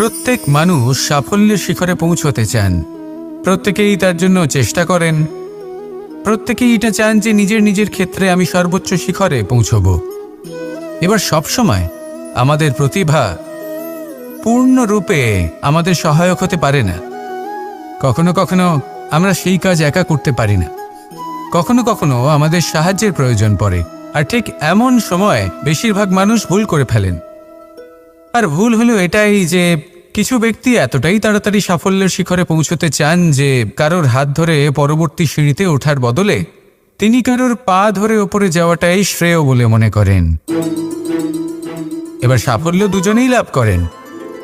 প্রত্যেক মানুষ সাফল্যের শিখরে পৌঁছতে চান। প্রত্যেকেই তার জন্য চেষ্টা করেন। প্রত্যেকেই এটা চান যে নিজের নিজের ক্ষেত্রে আমি সর্বোচ্চ শিখরে পৌঁছব। এবার সবসময় আমাদের প্রতিভা পূর্ণরূপে আমাদের সহায়ক হতে পারে না। কখনো কখনো আমরা সেই কাজ একা করতে পারি না। কখনো কখনো আমাদের সাহায্যের প্রয়োজন পড়ে। আর ঠিক এমন সময় বেশিরভাগ মানুষ ভুল করে ফেলেন। আর ভুল হলো এটাই যে কিছু ব্যক্তি এতটাই তাড়াতাড়ি সাফল্যের শিখরে পৌঁছতে চান যে কারোর হাত ধরে পরবর্তী সিঁড়িতে ওঠার বদলে তিনি কারোর পা ধরে ওপরে যাওয়াটাই শ্রেয় বলে মনে করেন। এবার সাফল্য দুজনেই লাভ করেন,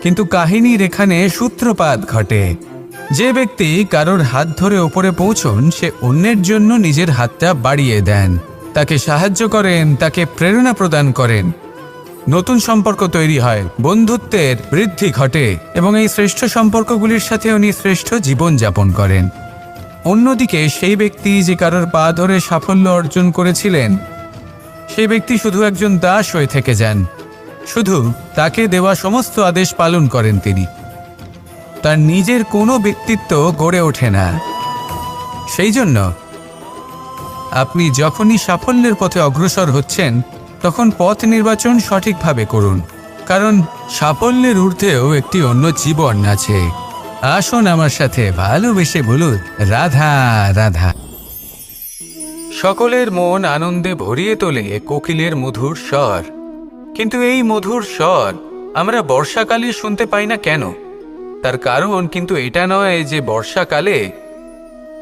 কিন্তু কাহিনীর এখানে সূত্রপাত ঘটে। যে ব্যক্তি কারোর হাত ধরে ওপরে পৌঁছন সে অন্যের জন্য নিজের হাতটা বাড়িয়ে দেন, তাকে সাহায্য করেন, তাকে প্রেরণা প্রদান করেন। নতুন সম্পর্ক তৈরি হয়, বন্ধুত্বের বৃদ্ধি ঘটে এবং এই শ্রেষ্ঠ সম্পর্কগুলির সাথে উনি শ্রেষ্ঠ জীবন যাপন করেন। অন্যদিকে সেই ব্যক্তি যে কারোর পা ধরে সাফল্য অর্জন করেছিলেন সেই ব্যক্তি শুধু একজন দাস হয়ে থেকে যান। শুধু তাকে দেওয়া সমস্ত আদেশ পালন করেন তিনি। তার নিজের কোনো ব্যক্তিত্ব গড়ে ওঠে না। সেই জন্য আপনি যখনই সাফল্যের পথে অগ্রসর হচ্ছেন তখন পথ নির্বাচন সঠিকভাবে করুন, কারণ সাফল্যের ঊর্ধ্বেও একটি অন্য জীবন আছে। আসুন আমার সাথে ভালোবেসে বলুন রাধা রাধা। সকলের মন আনন্দে ভরিয়ে তোলে কোকিলের মধুর স্বর। কিন্তু এই মধুর স্বর আমরা বর্ষাকালে শুনতে পাই না কেন? তার কারণ কিন্তু এটা নয় যে বর্ষাকালে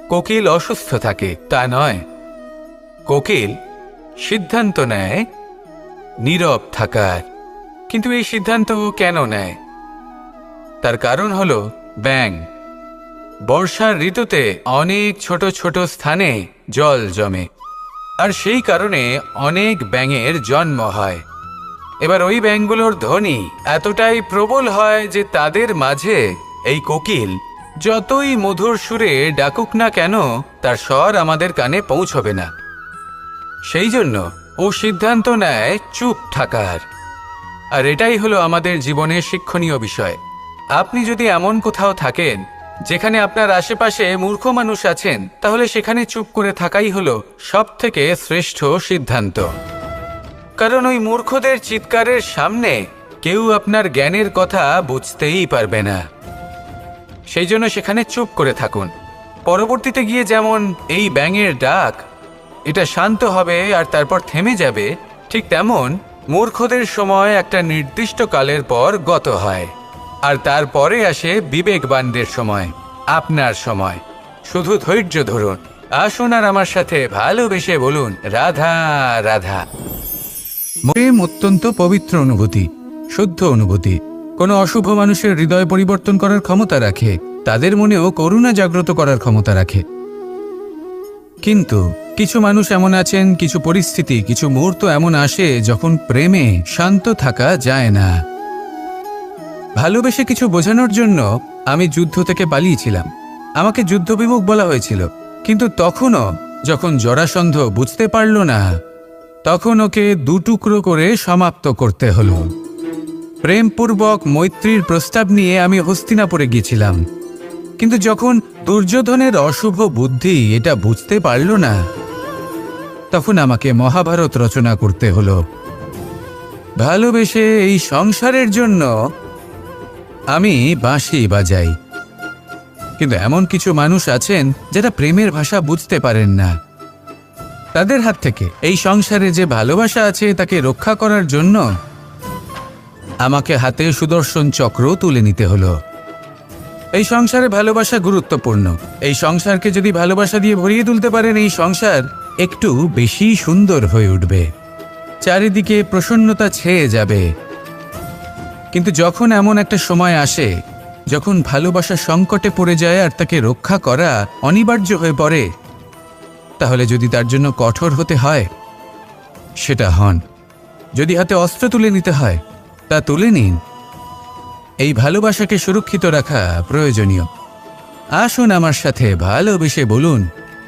কোকিল অসুস্থ থাকে, তা নয়। কোকিল সিদ্ধান্ত নেয় নীরব থাকার। কিন্তু এই সিদ্ধান্ত কেন নেয়? তার কারণ হলো ব্যাঙ। বর্ষার ঋতুতে অনেক ছোট ছোট স্থানে জল জমে, আর সেই কারণে অনেক ব্যাঙের জন্ম হয়। এবার ওই ব্যাঙগুলোর ধ্বনি এতটাই প্রবল হয় যে তাদের মাঝে এই কোকিল যতই মধুর সুরে ডাকুক না কেন তার স্বর আমাদের কানে পৌঁছবে না। সেই জন্য ও সিদ্ধান্ত নেয় চুপ থাকার। আর এটাই হলো আমাদের জীবনের শিক্ষণীয় বিষয়। আপনি যদি এমন কোথাও থাকেন যেখানে আপনার আশেপাশে মূর্খ মানুষ আছেন, তাহলে সেখানে চুপ করে থাকাই হলো সবথেকে শ্রেষ্ঠ সিদ্ধান্ত। কারণ ওই মূর্খদের চিৎকারের সামনে কেউ আপনার জ্ঞানের কথা বুঝতেই পারবে না। সেই জন্য সেখানে চুপ করে থাকুন। পরবর্তীতে গিয়ে যেমন এই ব্যাঙের ডাক এটা শান্ত হবে আর তারপর থেমে যাবে, ঠিক তেমন মূর্খদের সময় একটা নির্দিষ্ট কালের পর গত হয়। আর তারপরে আসে বিবেকবানদের সময়, আপনার সময়। শুধু ধৈর্য ধরুন। আসুন আর আমার সাথে ভালোবেসে বলুন রাধা রাধা। প্রেম অত্যন্ত পবিত্র অনুভূতি, শুদ্ধ অনুভূতি। কোনো অশুভ মানুষের হৃদয় পরিবর্তন করার ক্ষমতা রাখে, তাদের মনেও করুণা জাগ্রত করার ক্ষমতা রাখে। কিন্তু কিছু মানুষ এমন আছেন, কিছু পরিস্থিতি, কিছু মুহূর্ত এমন আসে যখন প্রেমে শান্ত থাকা যায় না। ভালোবেসে কিছু বোঝানোর জন্য আমি যুদ্ধ থেকে পালিয়েছিলাম। আমাকে যুদ্ধবিমুখ বলা হয়েছিল, কিন্তু তখনও যখন জরাসন্ধ বুঝতে পারল না তখন ওকে দুটুকরো করে সমাপ্ত করতে হলো। প্রেমপূর্বক মৈত্রীর প্রস্তাব নিয়ে আমি হস্তিনাপুরে গিয়েছিলাম, কিন্তু যখন দুর্যোধনের অশুভ বুদ্ধি এটা বুঝতে পারল না তখন আমাকে মহাভারত রচনা করতে হলো। ভালোবেসে এই সংসারের জন্য আমি বাঁশি বাজাই। কিন্তু এমন কিছু মানুষ আছেন যারা প্রেমের ভাষা বুঝতে পারেন না। তাদের হাত থেকে এই সংসারে যে ভালোবাসা আছে তাকে রক্ষা করার জন্য আমাকে হাতে সুদর্শন চক্র তুলে নিতে হলো। এই সংসারে ভালোবাসা গুরুত্বপূর্ণ। এই সংসারকে যদি ভালোবাসা দিয়ে ভরিয়ে তুলতে পারেন, এই সংসার একটু বেশি সুন্দর হয়ে উঠবে, চারিদিকে প্রসন্নতা ছেয়ে যাবে। কিন্তু যখন এমন একটা সময় আসে যখন ভালোবাসা সংকটে পড়ে যায় আর তাকে রক্ষা করা অনিবার্য হয়ে পড়ে, তাহলে যদি তার জন্য কঠোর হতে হয় সেটা হন। যদি হাতে অস্ত্র তুলে নিতে হয় তা তুলে নিন। এই ভালোবাসাকে সুরক্ষিত রাখা প্রয়োজনীয়। আসুন আমার সাথে ভালোবেসে বলুন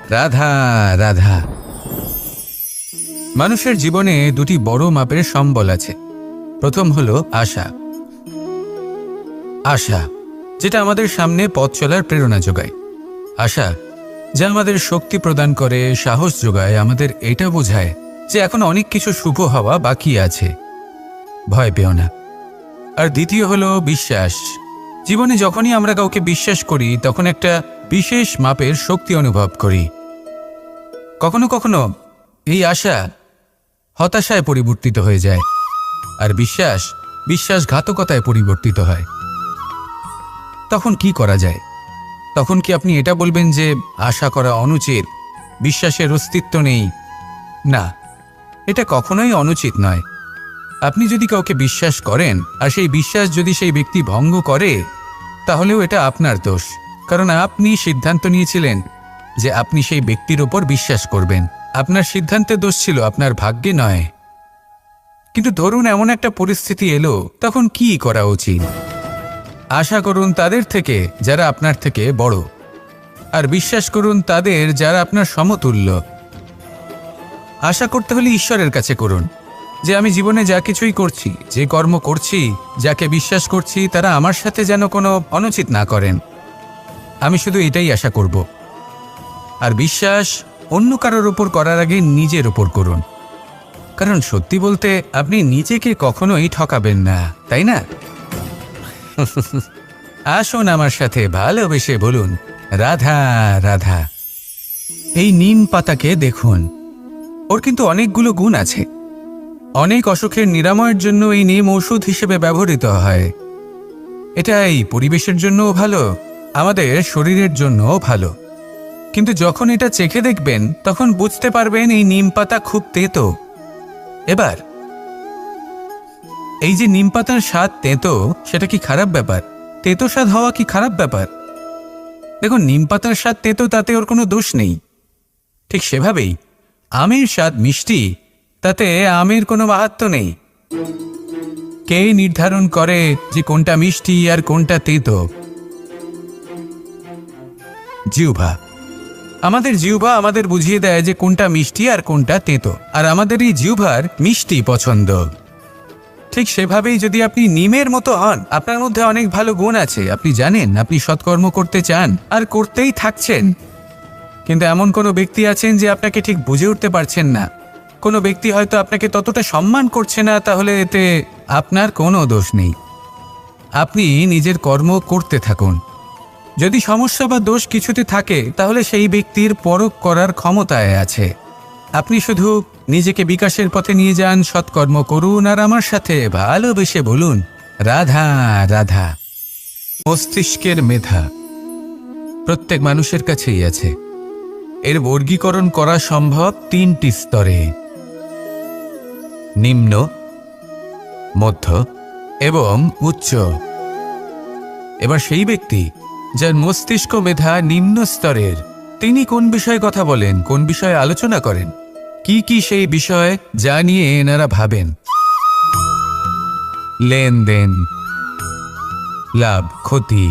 রাধা রাধা। মানুষের জীবনে দুটি বড় মাপের সম্বল আছে। প্রথম হলো আশা। আশা, যেটা আমাদের সামনে পথ চলার প্রেরণা যোগায়। আশা যা আমাদের শক্তি প্রদান করে, সাহস যোগায়, আমাদের এটা বোঝায় যে এখন অনেক কিছু শুভ হওয়া বাকি আছে, ভয় পেও না। আর দ্বিতীয় হলো বিশ্বাস। জীবনে যখনই আমরা কাউকে বিশ্বাস করি তখন একটা বিশেষ মাপের শক্তি অনুভব করি। কখনো কখনো এই আশা হতাশায় পরিবর্তিত হয়ে যায়, আর বিশ্বাসঘাতকতায় পরিবর্তিত হয়। তখন কি করা যায়? তখন কি আপনি এটা বলবেন যে আশা করা অনুচিত, বিশ্বাসের অস্তিত্ব নেই? না, এটা কখনোই অনুচিত নয়। আপনি যদি কাউকে বিশ্বাস করেন আর সেই বিশ্বাস যদি সেই ব্যক্তি ভঙ্গ করে, তাহলেও এটা আপনার দোষ, কারণ আপনি সিদ্ধান্ত নিয়েছিলেন যে আপনি সেই ব্যক্তির ওপর বিশ্বাস করবেন। আপনার সিদ্ধান্তে দোষ ছিল, আপনার ভাগ্যে নয়। কিন্তু ধরুন এমন একটা পরিস্থিতি এলো, তখন কি করা উচিত? আশা করুন তাদের থেকে যারা আপনার থেকে বড়, আর বিশ্বাস করুন তাদের যারা আপনার সমতুল্য। আশা করতে হলে ঈশ্বরের কাছে করুন যে আমি জীবনে যা কিছুই করছি, যে কর্ম করছি, যাকে বিশ্বাস করছি, তারা আমার সাথে যেন কোনো অনুচিত না করেন। আমি শুধু এটাই আশা করব। আর বিশ্বাস অন্য কারোর ওপর করার আগে নিজের ওপর করুন, কারণ সত্যি বলতে আপনি নিজেকে কখনোই ঠকাবেন না, তাই না? আসুন আমার সাথে ভালোবেসে বলুন, রাধা রাধা। এই নিম পাতাকে দেখুন, ওর কিন্তু অনেকগুলো গুণ আছে। অনেক অসুখের নিরাময়ের জন্য এই নিম ঔষধ হিসেবে ব্যবহৃত হয়। এটা এই পরিবেশের জন্যও ভালো, আমাদের শরীরের জন্যও ভালো। কিন্তু যখন এটা চেখে দেখবেন তখন বুঝতে পারবেন এই নিম পাতা খুব তেতো। এবার এই যে নিম পাতার স্বাদ তেতো, সেটা কি খারাপ ব্যাপার? তেতো স্বাদ হওয়া কি খারাপ ব্যাপার? দেখুন, নিম পাতার স্বাদ তেতো, তাতে ওর কোনো দোষ নেই। ঠিক সেভাবেই আমের স্বাদ মিষ্টি, তাতে আমের কোনো মাহাত্ম্য নেই। কে নির্ধারণ করে যে কোনটা মিষ্টি আর কোনটা তেতো? জিহ্বা। আমাদের জিহ্বা আমাদের বুঝিয়ে দেয় যে কোনটা মিষ্টি আর কোনটা তেতো, আর আমাদের এই জিহ্বার মিষ্টি পছন্দ। ঠিক সেভাবেই যদি আপনি নিমের মতো হন, আপনার মধ্যে অনেক ভালো গুণ আছে, আপনি জানেন, আপনি সৎকর্ম করতে চান আর করতেই থাকছেন। কিন্তু এমন কোনো ব্যক্তি আছেন যে আপনাকে ঠিক বুঝে উঠতে পারছেন না, কোনো ব্যক্তি হয়তো আপনাকে ততটা সম্মান করছে না, তাহলে এতে আপনার কোনো দোষ নেই। আপনি নিজের কর্ম করতে থাকুন। যদি সমস্যা বা দোষ কিছুতে থাকে, তাহলে সেই ব্যক্তির পরখ করার ক্ষমতায় আছে। আপনি শুধু নিজেকে বিকাশের পথে নিয়ে যান, সৎকর্ম করুন, আর আমার সাথে ভালোবেসে বলুন, রাধা রাধা। মস্তিষ্কের মেধা প্রত্যেক মানুষের কাছেই আছে। এর বর্গীকরণ করা সম্ভব 3টি স্তরে: নিম্ন, মধ্য এবং উচ্চ। এবার সেই ব্যক্তি যার মস্তিষ্ক মেধা নিম্ন স্তরের, তিনি কোন বিষয়ে কথা বলেন, কোন বিষয়ে আলোচনা করেন, কি সেই বিষয় যা নিয়ে এনারা ভাবেন? লেনদেন, লাভ ক্ষতি,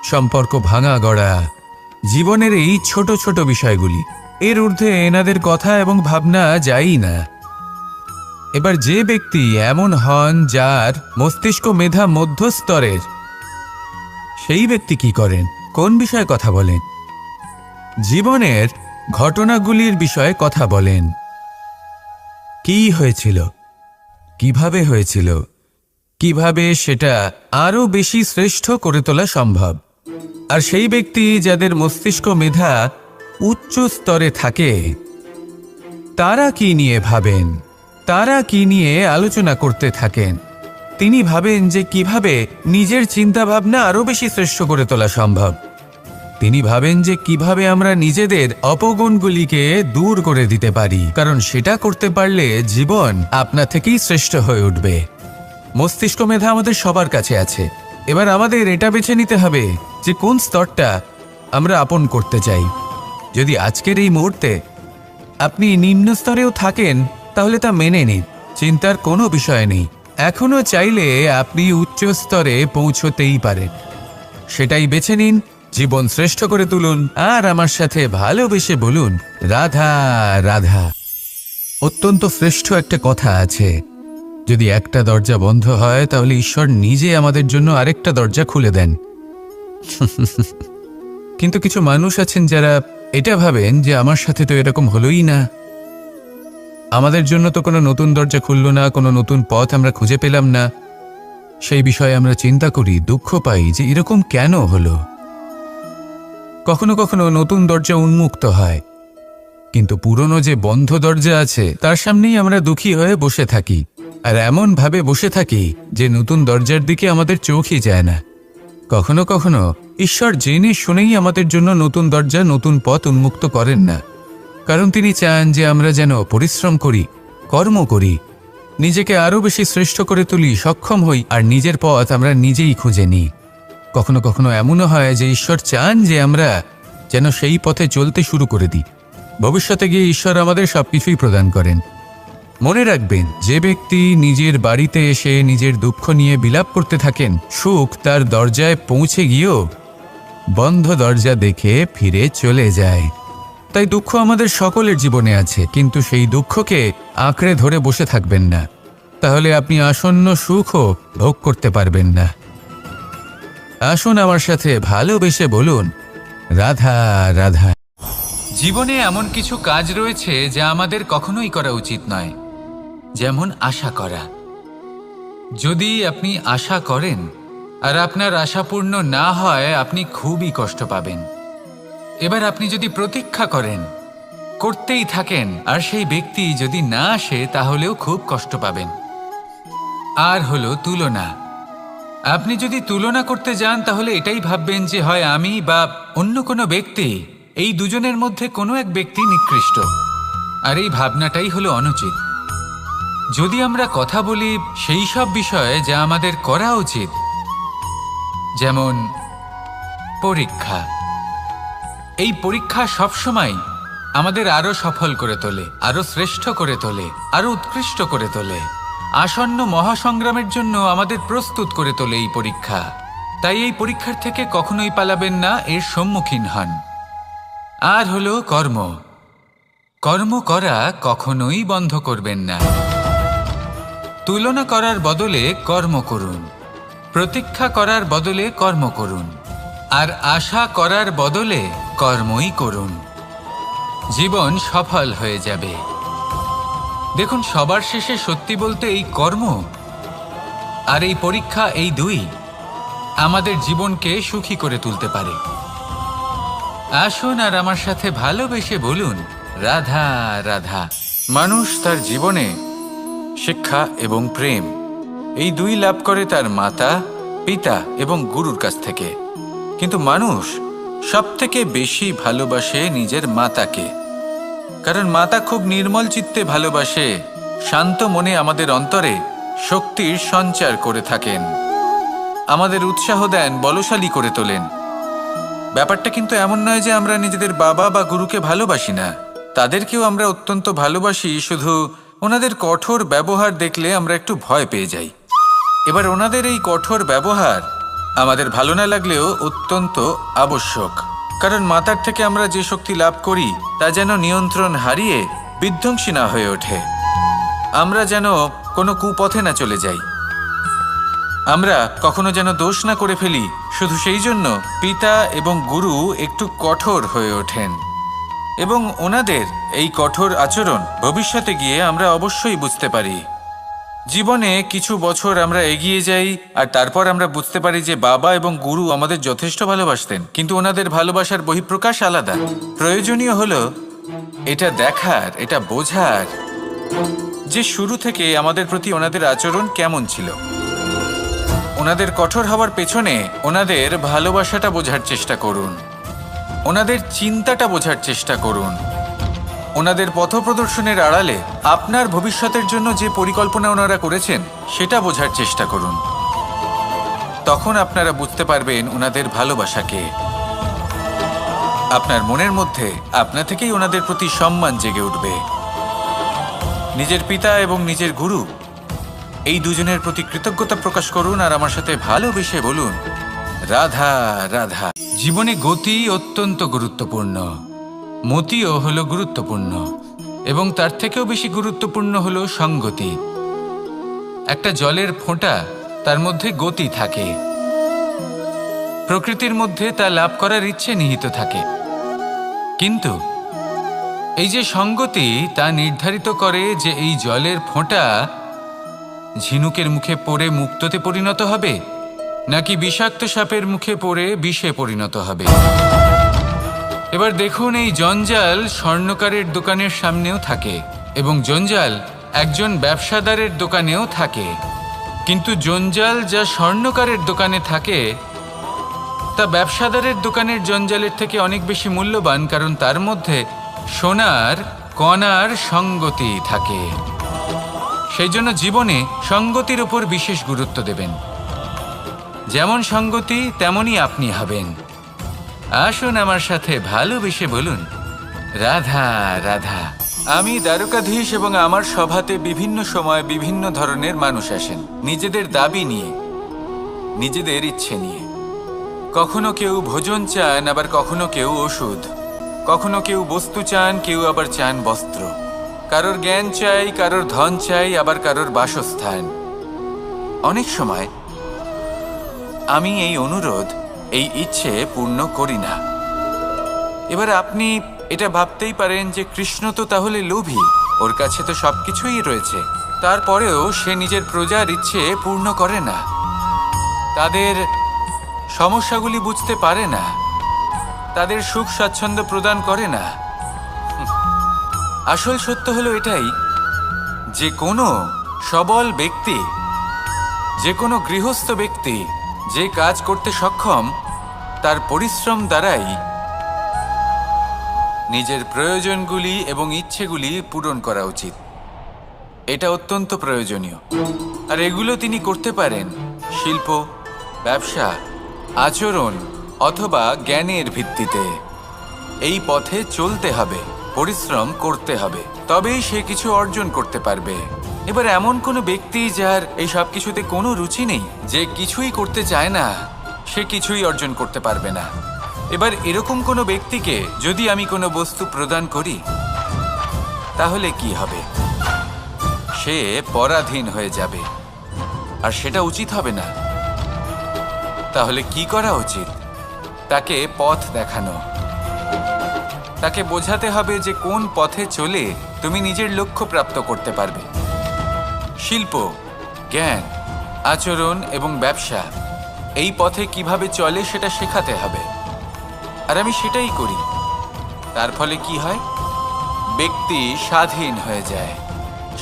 সম্পর্ক ভাঙা গড়া, জীবনের এই ছোট ছোট বিষয়গুলি। এর ঊর্ধ্বে এনাদের কথা এবং ভাবনা যায়ই না। এবার যে ব্যক্তি এমন হন যার মস্তিষ্ক মেধা মধ্যস্তরের, সেই ব্যক্তি কি করেন, কোন বিষয়ে কথা বলেন? জীবনের ঘটনাগুলির বিষয়ে কথা বলেন। কি হয়েছিল, কিভাবে হয়েছিল, কিভাবে সেটা আরো বেশি শ্রেষ্ঠ করে তোলা সম্ভব। আর সেই ব্যক্তি যাদের মস্তিষ্ক মেধা উচ্চ স্তরে থাকে, তারা কি নিয়ে ভাবেন, তারা কি নিয়ে আলোচনা করতে থাকেন? তিনি ভাবেন যে কিভাবে নিজের চিন্তাভাবনা আরো বেশি শ্রেষ্ঠ করে তোলা সম্ভব। তিনি ভাবেন যে কিভাবে আমরা নিজেদের অপগুণগুলিকে দূর করে দিতে পারি, কারণ সেটা করতে পারলে জীবন আপনা থেকেই শ্রেষ্ঠ হয়ে উঠবে। মস্তিষ্ক মেধা আমাদের সবার কাছে আছে। এবার আমাদের এটা বেছে নিতে হবে যে কোন স্তরটা আমরা আপন করতে চাই। যদি আজকের এই মুহূর্তে আপনি নিম্ন স্তরেও থাকেন, তাহলে তা মেনে নিন, চিন্তার কোনো বিষয় নেই। এখনো চাইলে আপনি উচ্চ স্তরে পৌঁছতেই পারেন। সেটাই বেছে নিন, জীবন শ্রেষ্ঠ করে তুলুন, আর আমার সাথে ভালোবেসে বলুন, রাধা রাধা। অত্যন্ত শ্রেষ্ঠ একটা কথা আছে, যদি একটা দরজা বন্ধ হয় তাহলে ঈশ্বর নিজে আমাদের জন্য আরেকটা দরজা খুলে দেন। কিন্তু কিছু মানুষ আছেন যারা এটা ভাবেন যে আমার সাথে তো এরকম হলোই না, আমাদের জন্য তো কোনো নতুন দরজা খুলল না, কোনো নতুন পথ আমরা খুঁজে পেলাম না। সেই বিষয়ে আমরা চিন্তা করি, দুঃখ পাই যে এরকম কেন হলো। কখনো কখনো নতুন দরজা উন্মুক্ত হয়, কিন্তু পুরনো যে বন্ধ দরজা আছে তার সামনেই আমরা দুঃখী হয়ে বসে থাকি, আর এমন ভাবে বসে থাকি যে নতুন দরজার দিকে আমাদের চোখই যায় না। কখনো কখনো ঈশ্বর জেনে শুনেই আমাদের জন্য নতুন দরজা, নতুন পথ উন্মুক্ত করেন না, কারণ তিনি চান যে আমরা যেন পরিশ্রম করি, কর্ম করি, নিজেকে আরও বেশি শ্রেষ্ঠ করে তুলি, সক্ষম হই, আর নিজের পথ আমরা নিজেই খুঁজে নিই। কখনো কখনো এমনও হয় যে ঈশ্বর চান যে আমরা যেন সেই পথে চলতে শুরু করে দিই। ভবিষ্যতে গিয়ে ঈশ্বর আমাদের সবকিছুই প্রদান করেন। মনে রাখবেন, যে ব্যক্তি নিজের বাড়িতে এসে নিজের দুঃখ নিয়ে বিলাপ করতে থাকেন, সুখ তার দরজায় পৌঁছে গিয়েও বন্ধ দরজা দেখে ফিরে চলে যায়। তাই দুঃখ আমাদের সকলের জীবনে আছে, কিন্তু সেই দুঃখকে আঁকড়ে ধরে বসে থাকবেন না, তাহলে আপনি আসন্ন সুখও ভোগ করতে পারবেন না। আসুন আমার সাথে ভালোবেসে বলুন, রাধা রাধা। জীবনে এমন কিছু কাজ রয়েছে যা আমাদের কখনোই করা উচিত নয়, যেমন আশা করা। যদি আপনি আশা করেন আর আপনার আশা পূর্ণ না হয়, আপনি খুবই কষ্ট পাবেন। এবার আপনি যদি প্রতীক্ষা করেন, করতেই থাকেন, আর সেই ব্যক্তি যদি না আসে, তাহলেও খুব কষ্ট পাবেন। আর হলো তুলনা। আপনি যদি তুলনা করতে যান তাহলে এটাই ভাববেন যে হয় আমি বা অন্য কোনো ব্যক্তি, এই দুজনের মধ্যে কোনো এক ব্যক্তি নিকৃষ্ট, আর এই ভাবনাটাই হলো অনুচিত। যদি আমরা কথা বলি সেই সব বিষয়ে যা আমাদের করা উচিত, যেমন পরীক্ষা, এই পরীক্ষা সবসময় আমাদের আরো সফল করে তোলে, আরো শ্রেষ্ঠ করে তোলে, আরো উৎকৃষ্ট করে তোলে। আসন্ন মহাসংগ্রামের জন্য আমাদের প্রস্তুত করে তোলে এই পরীক্ষা। তাই এই পরীক্ষার থেকে কখনোই পালাবেন না, এর সম্মুখীন হন। আর হলো কর্ম। কর্ম করা কখনোই বন্ধ করবেন না। তুলনা করার বদলে কর্ম করুন, প্রতীক্ষা করার বদলে কর্ম করুন, আর আশা করার বদলে কর্মই করুন। জীবন সফল হয়ে যাবে। দেখুন, সবার শেষে সত্যি বলতে এই কর্ম আর এই পরীক্ষা, এই দুই আমাদের জীবনকে সুখী করে তুলতে পারে। আসুন আর আমার সাথে ভালোবেসে বলুন, রাধা রাধা। মানুষ তার জীবনে শিক্ষা এবং প্রেম, এই দুই লাভ করে তার মাতা, পিতা এবং গুরুর কাছ থেকে। কিন্তু মানুষ সবথেকে বেশি ভালোবাসে নিজের মাতাকে, কারণ মাতা খুব নির্মল চিত্তে ভালোবাসে, শান্ত মনে আমাদের অন্তরে শক্তির সঞ্চার করে থাকেন, আমাদের উৎসাহ দেন, বলশালী করে তোলেন। ব্যাপারটা কিন্তু এমন নয় যে আমরা নিজেদের বাবা বা গুরুকে ভালোবাসি না, তাদেরকেও আমরা অত্যন্ত ভালোবাসি, শুধু ওনাদের কঠোর ব্যবহার দেখলে আমরা একটু ভয় পেয়ে যাই। এবার ওনাদের এই কঠোর ব্যবহার আমাদের ভালো না লাগলেও অত্যন্ত আবশ্যক, কারণ মাতার থেকে আমরা যে শক্তি লাভ করি তা যেন নিয়ন্ত্রণ হারিয়ে বিধ্বংসী না হয়ে ওঠে, আমরা যেন কোনো কুপথে না চলে যাই, আমরা কখনো যেন দোষ না করে ফেলি। শুধু সেই জন্য পিতা এবং গুরু একটু কঠোর হয়ে ওঠেন, এবং ওনাদের এই কঠোর আচরণ ভবিষ্যতে গিয়ে আমরা অবশ্যই বুঝতে পারি। জীবনে কিছু বছর আমরা এগিয়ে যাই আর তারপর আমরা বুঝতে পারি যে বাবা এবং গুরু আমাদের যথেষ্ট ভালোবাসতেন, কিন্তু ওনাদের ভালোবাসার বহিঃপ্রকাশ আলাদা। প্রয়োজনীয় হলো এটা দেখার, এটা বোঝার যে শুরু থেকে আমাদের প্রতি ওনাদের আচরণ কেমন ছিল। ওনাদের কঠোর হওয়ার পেছনে ওনাদের ভালোবাসাটা বোঝার চেষ্টা করুন, ওনাদের চিন্তাটা বোঝার চেষ্টা করুন, ওনাদের পথপ্রদর্শনের আড়ালে আপনার ভবিষ্যতের জন্য যে পরিকল্পনা ওনারা করেছেন সেটা বোঝার চেষ্টা করুন। তখন আপনারা বুঝতে পারবেন ওনাদের ভালোবাসাকে। আপনার মনের মধ্যে আপনা থেকেই ওনাদের প্রতি সম্মান জেগে উঠবে। নিজের পিতা এবং নিজের গুরু, এই দুজনের প্রতি কৃতজ্ঞতা প্রকাশ করুন আর আমার সাথে ভালোবেসে বলুন, রাধা রাধা। জীবনে গতি অত্যন্ত গুরুত্বপূর্ণ, মতিও হলো গুরুত্বপূর্ণ, এবং তার থেকেও বেশি গুরুত্বপূর্ণ হলো সঙ্গতি। একটা জলের ফোঁটা, তার মধ্যে গতি থাকে। প্রকৃতির মধ্যে তা লাভ করার ইচ্ছে নিহিত থাকে। কিন্তু এই যে সঙ্গতি, তা নির্ধারিত করে যে এই জলের ফোঁটা ঝিনুকের মুখে পড়ে মুক্তোতে পরিণত হবে, নাকি বিষাক্ত সাপের মুখে পড়ে বিষে পরিণত হবে। এবার দেখুন, এই জঞ্জাল স্বর্ণকারের দোকানের সামনেও থাকে এবং জঞ্জাল একজন ব্যবসাদারের দোকানেও থাকে। কিন্তু জঞ্জাল যা স্বর্ণকারের দোকানে থাকে তা ব্যবসাদারের দোকানের জঞ্জালের থেকে অনেক বেশি মূল্যবান, কারণ তার মধ্যে সোনার কণার সঙ্গতি থাকে। সেই জন্য জীবনে সঙ্গতির উপর বিশেষ গুরুত্ব দেবেন। যেমন সঙ্গতি তেমনই আপনি হবেন। আসুন আমার সাথে ভালোবেসে বলুন, রাধা রাধা। আমি দ্বারকাধীশ এবং আমার সভাতে বিভিন্ন সময় বিভিন্ন ধরনের মানুষ আসেন, নিজেদের দাবি নিয়ে, নিজেদের ইচ্ছে নিয়ে। কখনো কেউ ভোজন চান, আবার কখনো কেউ ওষুধ, কখনো কেউ বস্তু চান, কেউ আবার চান বস্ত্র। কারোর জ্ঞান চাই, কারোর ধন চাই, আবার কারোর বাসস্থান। অনেক সময় আমি এই অনুরোধ, এই ইচ্ছে পূর্ণ করি না। এবার আপনি এটা ভাবতেই পারেন যে কৃষ্ণ তো তাহলে লোভী, ওর কাছে তো সবকিছুই রয়েছে, তারপরেও সে নিজের প্রজার ইচ্ছে পূর্ণ করে না, তাদের সমস্যাগুলি বুঝতে পারে না, তাদের সুখ স্বাচ্ছন্দ্য প্রদান করে না। আসল সত্য হলো এটাই যে কোনো সবল ব্যক্তি, যে কোনো গৃহস্থ ব্যক্তি যে কাজ করতে সক্ষম, তার পরিশ্রম দ্বারাই নিজের প্রয়োজনগুলি এবং ইচ্ছেগুলি পূরণ করা উচিত। এটা অত্যন্ত প্রয়োজনীয়। আর এগুলো তিনি করতে পারেন শিল্প, ব্যবসা, আচরণ অথবা জ্ঞানের ভিত্তিতে। এই পথে চলতে হবে, পরিশ্রম করতে হবে, তবেই সে কিছু অর্জন করতে পারবে। এবার এমন কোনো ব্যক্তি যার এই সব কিছুতে কোনো রুচি নেই, যে কিছুই করতে চায় না, সে কিছুই অর্জন করতে পারবে না। এবার এরকম কোনো ব্যক্তিকে যদি আমি কোনো বস্তু প্রদান করি, তাহলে কি হবে? সে পরাধীন হয়ে যাবে, আর সেটা উচিত হবে না। তাহলে কি করা উচিত? তাকে পথ দেখানো, তাকে বোঝাতে হবে যে কোন পথে চলে তুমি নিজের লক্ষ্য প্রাপ্ত করতে পারবে। শিল্প, জ্ঞান, আচরণ এবং ব্যবসা, এই পথে কিভাবে চলে সেটা শেখাতে হবে। আর আমি সেটাই করি। তার ফলে কি হয়? ব্যক্তি স্বাধীন হয়ে যায়।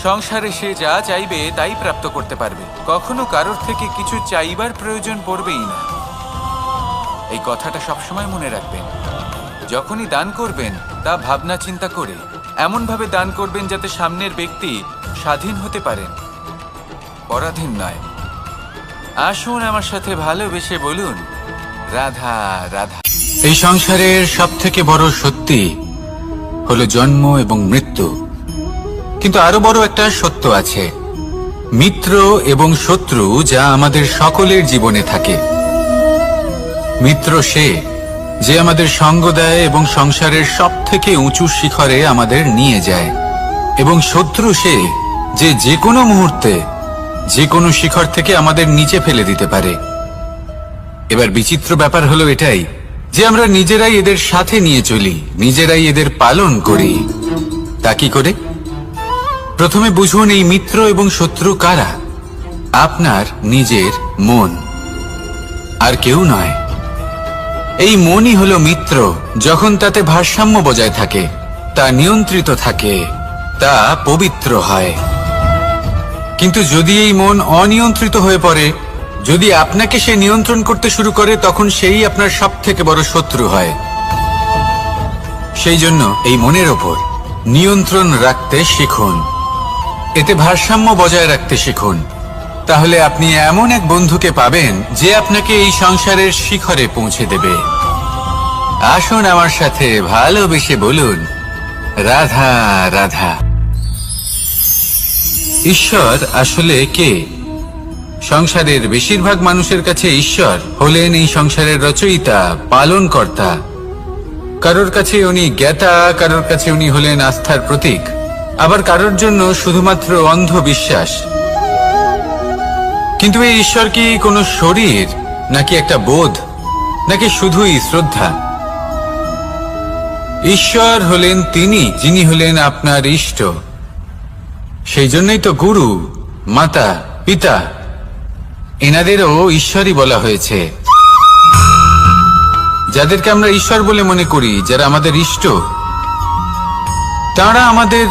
সংসারে সে যা চাইবে তাই প্রাপ্ত করতে পারবে, কখনো কারোর থেকে কিছু চাইবার প্রয়োজন পড়বেই না। এই কথাটা সবসময় মনে রাখবেন। যখনই দান করবেন তা ভাবনা চিন্তা করে এমনভাবে দান করবেন যাতে সামনের ব্যক্তি স্বাধীন হতে পারেন, পরাধীন নয়। আসুন আমার সাথে ভালোবেসে বলুন, রাধা রাধা। এই সংসারের সব থেকে বড় সত্যি হলো জন্ম এবং মৃত্যু। কিন্তু আরো বড় একটা সত্য আছে, মিত্র এবং শত্রু, যা আমাদের সকলের জীবনে থাকে। মিত্র সে যে আমাদের সঙ্গ দেয় এবং সংসারের সব থেকে উঁচু শিখরে আমাদের নিয়ে যায়, এবং শত্রু সে যে যে কোনো মুহূর্তে যে কোনো শিখর থেকে আমাদের নিচে ফেলে দিতে পারে। এবার বিচিত্র ব্যাপার হলো এটাই যে আমরা নিজেরাই এদের সাথে নিয়ে চলি, নিজেরাই এদের পালন করি। তা কি করে? প্রথমে বুঝুন এই মিত্র এবং শত্রু কারা। আপনার নিজের মন, আর কেউ নয়। এই মনই হলো মিত্র যখন তাতে ভারসাম্য বজায় থাকে, তা নিয়ন্ত্রিত থাকে, তা পবিত্র হয়। কিন্তু যদি এই মন অনিয়ন্ত্রিত হয়ে পড়ে, যদি আপনাকে সে নিয়ন্ত্রণ করতে শুরু করে, তখন সেই আপনার সব থেকে বড় শত্রু হয়। সেই জন্য এই মনের ওপর নিয়ন্ত্রণ রাখতে শিখুন, এতে ভারসাম্য বজায় রাখতে শিখুন। তাহলে আপনি এমন এক বন্ধুকে পাবেন যে আপনাকে এই সংসারের শিখরে পৌঁছে দেবে। আসুন আমার সাথে ভালোবেসে বলুন, রাধা রাধা। ঈশ্বর আসলে কে? সংসারের বেশিরভাগ মানুষের কাছে ঈশ্বর হলেন এই সংসারের রচয়িতা, পালনকর্তা। কারোর কাছে উনি জ্ঞাতা, কারোর কাছে উনি হলেন আস্থার প্রতীক, আবার কারোর জন্য শুধুমাত্র অন্ধ বিশ্বাস। কিন্তু এই ঈশ্বর কি কোনো শরীর, নাকি একটা বোধ, নাকি শুধুই শ্রদ্ধা? ঈশ্বর হলেন তিনি যিনি হলেন আপনার ইষ্ট। সেই জন্যই তো গুরু, মাতা, পিতা এনাদেরও ঈশ্বরই বলা হয়েছে। যাদেরকে আমরা ঈশ্বর বলে মনে করি, যারা আমাদের ইষ্ট, তারা আমাদের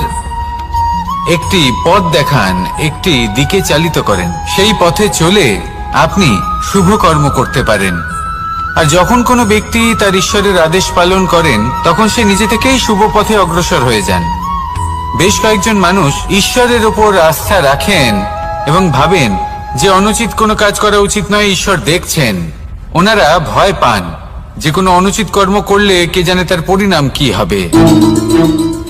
একটি পথ দেখান, একটি দিকে চালিত করেন। সেই পথে চলে আপনি শুভ কর্ম করতে পারেন। আর যখন কোনো ব্যক্তি তার ঈশ্বরের আদেশ পালন করেন, তখন সে নিজে থেকেই শুভ পথে অগ্রসর হয়ে যান। বেশ কয়েকজন মানুষ ঈশ্বরের ওপর আস্থা রাখেন এবং ভাবেন যে অনুচিত কোনো কাজ করা উচিত নয়, ঈশ্বর দেখছেন। ওনারা ভয় পান যে কোনো অনুচিত কর্ম করলে কে জানে তার পরিণাম কি হবে।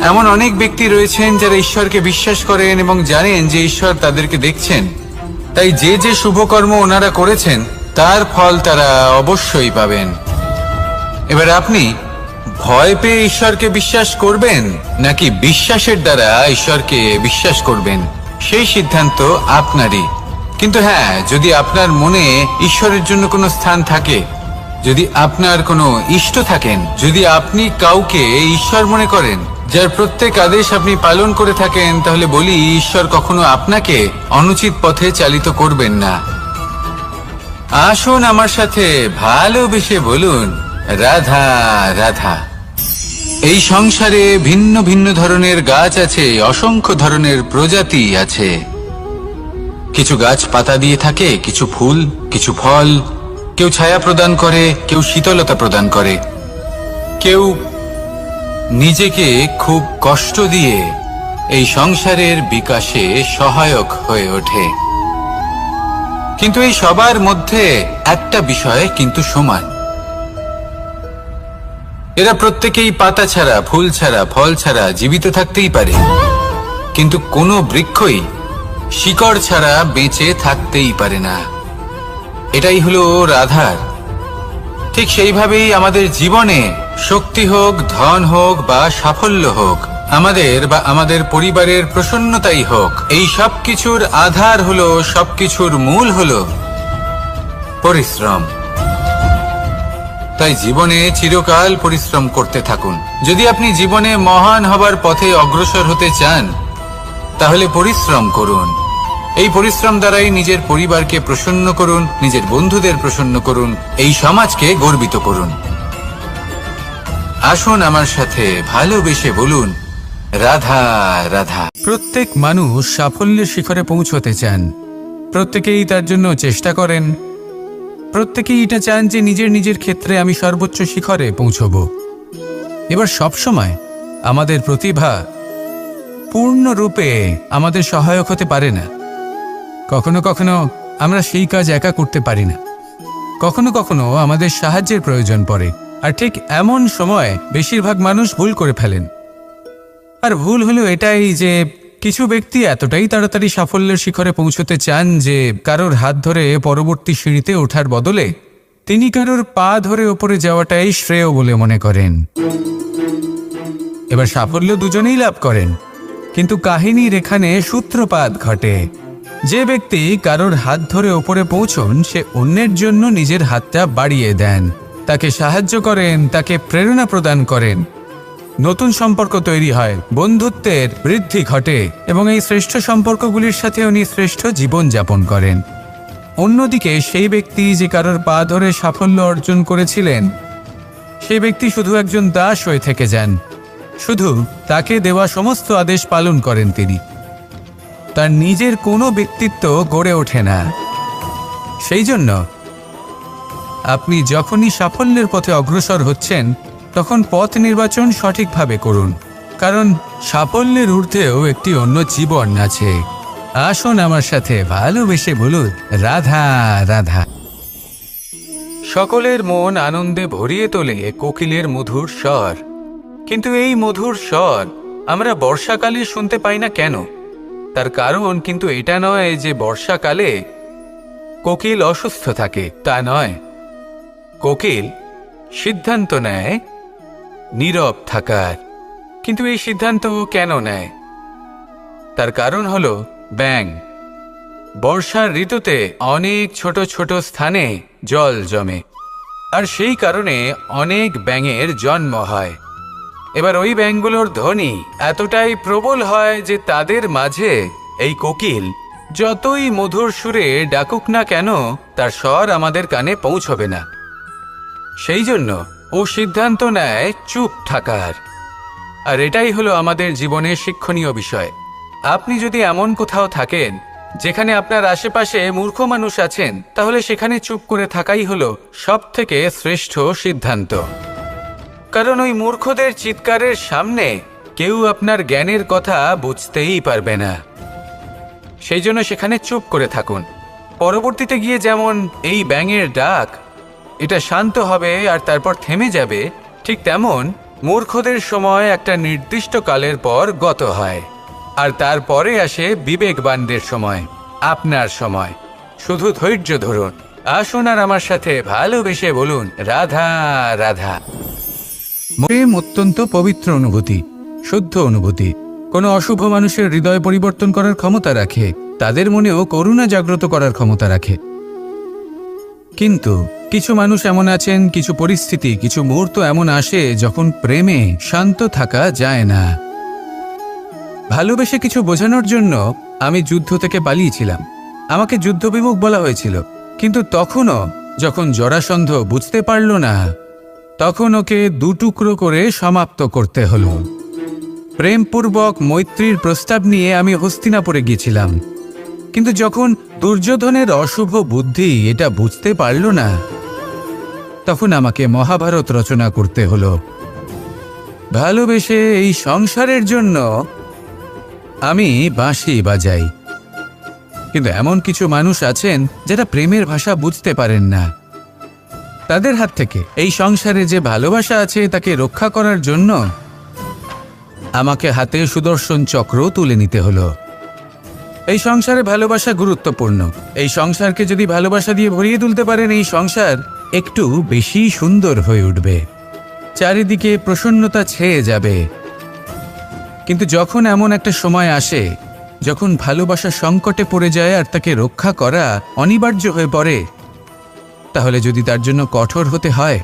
এমন অনেক ব্যক্তি রয়েছেন যারা ঈশ্বরকে বিশ্বাস করেন এবং জানেন যে ঈশ্বর তাদেরকে দেখছেন। তাই যে যে শুভ কর্ম ওনারা করেছেন তার ফল তারা অবশ্যই পাবেন। এবার আপনি ভয় পেয়ে ঈশ্বরকে বিশ্বাস করবেন, নাকি বিশ্বাসের দ্বারা ঈশ্বরকে বিশ্বাস করবেন, সেই সিদ্ধান্ত আপনারই। কিন্তু হ্যাঁ, যদি আপনার মনে ঈশ্বরের জন্য কোনো স্থান থাকে, যদি আপনার কোনো ইষ্ট থাকেন, যদি আপনি কাউকে ঈশ্বর মনে করেন, যার প্রত্যেক আদেশ আপনি পালন করে থাকেন, তাহলে বলি ঈশ্বর কখনো আপনাকে অনুচিত পথে চালিত করবেন না। আসুন আমার সাথে ভালোবেসে বলুন, রাধা রাধা। এই সংসারে ভিন্ন ভিন্ন ধরনের গাছ আছে, অসংখ্য ধরনের প্রজাতি আছে। কিছু গাছ পাতা দিয়ে থাকে, কিছু ফুল, কিছু ফল। কেউ ছায়া প্রদান করে, কেউ শীতলতা প্রদান করে, কেউ নিজেকে খুব কষ্ট দিয়ে এই সংসারের বিকাশে সহায়ক হয়ে ওঠে। কিন্তু এই সবার মধ্যে একটা বিষয় কিন্তু সমান। এরা প্রত্যেকেই পাতা ছাড়া, ফুল ছাড়া, ফল ছাড়া জীবিত থাকতেই পারে, কিন্তু কোনো বৃক্ষই শিকড় ছাড়া বেঁচে থাকতেই পারে না। এটাই হলো রাধার। ঠিক সেইভাবেই আমাদের জীবনে শক্তি হোক, ধন হোক বা সাফল্য হোক, আমাদের বা আমাদের পরিবারের প্রসন্নতাই হোক, এই সব কিছুর আধার হলো, সবকিছুর মূল হলো পরিশ্রম। তাই জীবনে চিরকাল পরিশ্রম করতে থাকুন। যদি আপনি জীবনে মহান হবার পথে অগ্রসর হতে চান, তাহলে পরিশ্রম করুন। এই পরিশ্রম দ্বারাই নিজের পরিবারকে প্রসন্ন করুন, নিজের বন্ধুদের প্রসন্ন করুন, এই সমাজকে গর্বিত করুন। আসুন আমার সাথে ভালোবেসে বলুন, রাধা রাধা। প্রত্যেক মানুষ সাফল্যের শিখরে পৌঁছতে চান, প্রত্যেকেই তার জন্য চেষ্টা করেন। প্রত্যেকেই এটা চান যে নিজের নিজের ক্ষেত্রে আমি সর্বোচ্চ শিখরে পৌঁছব। এবার সবসময় আমাদের প্রতিভা পূর্ণরূপে আমাদের সহায়ক হতে পারে না। কখনো কখনো আমরা সেই কাজ একা করতে পারি না, কখনো কখনো আমাদের সাহায্যের প্রয়োজন পড়ে। আর ঠিক এমন সময় বেশিরভাগ মানুষ ভুল করে ফেলেন। আর ভুল হলো এটাই যে কিছু ব্যক্তি এতটাই তাড়াতাড়ি সাফল্যের শিখরে পৌঁছতে চান যে কারোর হাত ধরে পরবর্তী সিঁড়িতে ওঠার বদলে তিনি কারোর পা ধরে ওপরে যাওয়াটাই শ্রেয় বলে মনে করেন। এবার সাফল্য দুজনেই লাভ করেন, কিন্তু কাহিনীর এখানে সূত্রপাত ঘটে। যে ব্যক্তি কারোর হাত ধরে ওপরে পৌঁছন, সে অন্যের জন্য নিজের হাতটা বাড়িয়ে দেন, তাকে সাহায্য করেন, তাকে প্রেরণা প্রদান করেন। নতুন সম্পর্ক তৈরি হয়, বন্ধুত্বের বৃদ্ধি ঘটে এবং এই শ্রেষ্ঠ সম্পর্কগুলির সাথে উনি শ্রেষ্ঠ জীবন যাপন করেন। অন্যদিকে সেই ব্যক্তি যে কারোর পা ধরে সাফল্য অর্জন করেছিলেন, সেই ব্যক্তি শুধু একজন দাস হয়ে থেকে যান। শুধু তাকে দেওয়া সমস্ত আদেশ পালন করেন তিনি, তার নিজের কোনো ব্যক্তিত্ব গড়ে ওঠে না। সেই জন্য আপনি যখনই সাফল্যের পথে অগ্রসর হচ্ছেন, তখন পথ নির্বাচন সঠিকভাবে করুন, কারণ সাফল্যের ঊর্ধ্বেও একটি অন্য জীবন আছে। আসুন আমার সাথে ভালোবেসে বলুন, রাধা রাধা। সকলের মন আনন্দে ভরিয়ে তোলে কোকিলের মধুর স্বর। কিন্তু এই মধুর স্বর আমরা বর্ষাকালে শুনতে পাই না কেন? তার কারণ কিন্তু এটা নয় যে বর্ষাকালে কোকিল অসুস্থ থাকে, তা নয়। কোকিল সিদ্ধান্ত নেয় নীরব থাকার। কিন্তু এই সিদ্ধান্ত কেন নেয়? তার কারণ হলো ব্যাঙ। বর্ষার ঋতুতে অনেক ছোট ছোট স্থানে জল জমে, আর সেই কারণে অনেক ব্যাঙের জন্ম হয়। এবার ওই ব্যাঙগুলোর ধ্বনি এতটাই প্রবল হয় যে তাদের মাঝে এই কোকিল যতই মধুর সুরে ডাকুক না কেন, তার স্বর আমাদের কানে পৌঁছবে না। সেই জন্য ও সিদ্ধান্ত নেয় চুপ থাকার। আর এটাই হলো আমাদের জীবনের শিক্ষণীয় বিষয়। আপনি যদি এমন কোথাও থাকেন যেখানে আপনার আশেপাশে মূর্খ মানুষ আছেন, তাহলে সেখানে চুপ করে থাকাই হলো সবথেকে শ্রেষ্ঠ সিদ্ধান্ত। কারণ ওই মূর্খদের চিৎকারের সামনে কেউ আপনার জ্ঞানের কথা বুঝতেই পারবে না। সেই জন্য সেখানে চুপ করে থাকুন। পরবর্তীতে গিয়ে যেমন এই ব্যাঙের ডাক এটা শান্ত হবে আর তারপর থেমে যাবে, ঠিক তেমন মূর্খদের সময় একটা নির্দিষ্ট কালের পর গত হয়, আর তারপরে আসে বিবেকবানদের সময়, আপনার সময়। শুধু ধৈর্য ধরুন। আসুন আর আমার সাথে ভালোবেসে বলুন, রাধা রাধা। প্রেম অত্যন্ত পবিত্র অনুভূতি, শুদ্ধ অনুভূতি। কোনো অশুভ মানুষের হৃদয় পরিবর্তন করার ক্ষমতা রাখে, তাদের মনেও করুণা জাগ্রত করার ক্ষমতা রাখে। কিন্তু কিছু মানুষ এমন আছেন, কিছু পরিস্থিতি, কিছু মুহূর্ত এমন আসে যখন প্রেমে শান্ত থাকা যায় না। ভালোবেসে কিছু বোঝানোর জন্য আমি যুদ্ধ থেকে পালিয়েছিলাম। আমাকে যুদ্ধবিমুখ বলা হয়েছিল, কিন্তু তখনও যখন জরাসন্ধ বুঝতে পারল না, তখন ওকে দুটুকরো করে সমাপ্ত করতে হলো। প্রেমপূর্বক মৈত্রীর প্রস্তাব নিয়ে আমি হস্তিনাপুরে গিয়েছিলাম, কিন্তু যখন দুর্যোধনের অশুভ বুদ্ধি এটা বুঝতে পারল না, তখন আমাকে মহাভারত রচনা করতে হলো। ভালোবেসে এই সংসারের জন্য আমি বাঁশি বাজাই। কিন্তু এমন কিছু মানুষ আছেন যারা প্রেমের ভাষা বুঝতে পারেন না। তাদের হাত থেকে এই সংসারে যে ভালোবাসা আছে তাকে রক্ষা করার জন্য আমাকে হাতে সুদর্শন চক্র তুলে নিতে হলো। এই সংসারে ভালোবাসা গুরুত্বপূর্ণ। এই সংসারকে যদি ভালোবাসা দিয়ে ভরিয়ে তুলতে পারেন, এই সংসার একটু বেশি সুন্দর হয়ে উঠবে, চারিদিকে প্রসন্নতা ছেয়ে যাবে। কিন্তু যখন এমন একটা সময় আসে যখন ভালোবাসা সংকটে পড়ে যায় আর তাকে রক্ষা করা অনিবার্য হয়ে পড়ে, তাহলে যদি তার জন্য কঠোর হতে হয়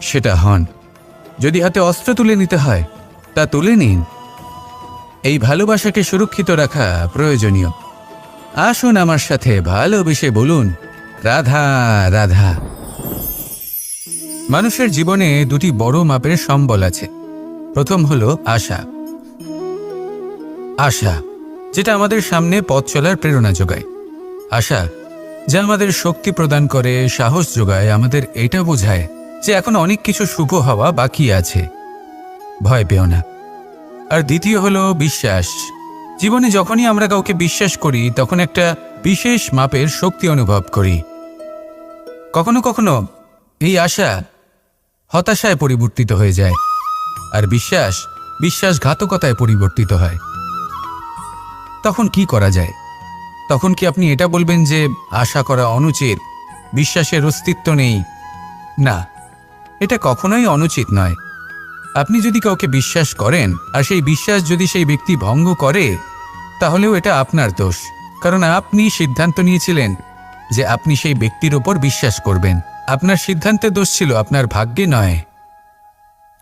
সেটা হন। যদি হাতে অস্ত্র তুলে নিতে হয় তা তুলে নিন। এই ভালোবাসাকে সুরক্ষিত রাখা প্রয়োজনীয়। আসুন আমার সাথে ভালোবেসে বলুন, রাধা রাধা। মানুষের জীবনে দুটি বড় মাপের সম্বল আছে। প্রথম হলো আশা। আশা যেটা আমাদের সামনে পথ চলার প্রেরণা যোগায়। আশা যা আমাদের শক্তি প্রদান করে, সাহস যোগায়, আমাদের এটা বোঝায় যে এখন অনেক কিছু শুভ হওয়া বাকি আছে, ভয় পেও না। আর দ্বিতীয় হলো বিশ্বাস। জীবনে যখনই আমরা কাউকে বিশ্বাস করি তখন একটা বিশেষ মাপের শক্তি অনুভব করি। কখনো কখনো এই আশা হতাশায় পরিবর্তিত হয়ে যায়, আর বিশ্বাসঘাতকতায় পরিবর্তিত হয়। তখন কি করা যায়? তখন কি আপনি এটা বলবেন যে আশা করা অনুচিত, বিশ্বাসের অস্তিত্ব নেই? না, এটা কখনোই অনুচিত নয়। আপনি যদি কাউকে বিশ্বাস করেন আর সেই বিশ্বাস যদি সেই ব্যক্তি ভঙ্গ করে, তাহলেও এটা আপনার দোষ, কারণ আপনি সিদ্ধান্ত নিয়েছিলেন যে আপনি সেই ব্যক্তির ওপর বিশ্বাস করবেন। আপনার সিদ্ধান্তের দোষ ছিল, আপনার ভাগ্যে নয়।